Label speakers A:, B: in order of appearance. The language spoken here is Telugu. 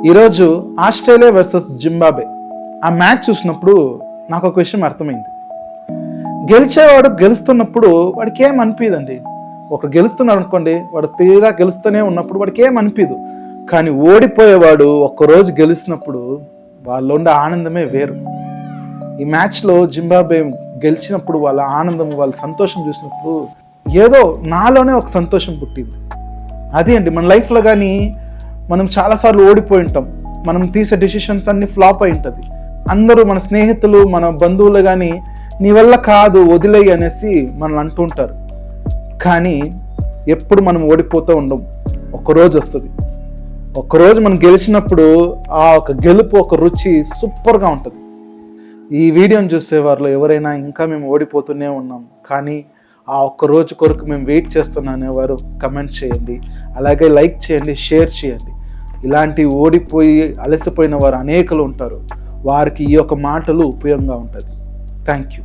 A: ఈరోజు ఆస్ట్రేలియా వర్సెస్ జింబాబే ఆ మ్యాచ్ చూసినప్పుడు నాకు ఒక విషయం అర్థమైంది. గెలిచేవాడు గెలుస్తున్నప్పుడు వాడికి ఏం అనిపించదండి. ఒక గెలుస్తున్నాడు అనుకోండి, వాడు తీరా గెలుస్తూనే ఉన్నప్పుడు వాడికి ఏం అనిపించదు. కానీ ఓడిపోయేవాడు ఒక్కరోజు గెలిచినప్పుడు వాళ్ళు ఉండే ఆనందమే వేరు. ఈ మ్యాచ్లో జింబాబే గెలిచినప్పుడు వాళ్ళ ఆనందం, వాళ్ళ సంతోషం చూసినప్పుడు ఏదో నాలోనే ఒక సంతోషం పుట్టింది. అది అండి మన లైఫ్లో కానీ మనం చాలాసార్లు ఓడిపోయి ఉంటాం. మనం తీసే డెసిషన్స్ అన్ని ఫ్లాప్ అయి ఉంటుంది. అందరూ మన స్నేహితులు, మన బంధువులు కానీ నీ వల్ల కాదు వదిలేయి అనేసి మనల్ని అంటుంటారు. కానీ ఎప్పుడు మనం ఓడిపోతూ ఉండం. ఒక్కరోజు వస్తుంది, ఒక్కరోజు మనం గెలిచినప్పుడు ఆ ఒక గెలుపు, ఒక రుచి సూపర్గా ఉంటుంది. ఈ వీడియోని చూసేవారిలో ఎవరైనా ఇంకా మేము ఓడిపోతూనే ఉన్నాం కానీ ఆ ఒక్క రోజు కొరకు మేము వెయిట్ చేస్తున్నాం అనేవారు కమెంట్ చేయండి, అలాగే లైక్ చేయండి, షేర్ చేయండి. ఇలాంటి ఓడిపోయి అలసిపోయిన వారు అనేకులు ఉంటారు. వారికి ఈ యొక్క మాటలు ఉపయోగంగా ఉంటుంది. Thank you.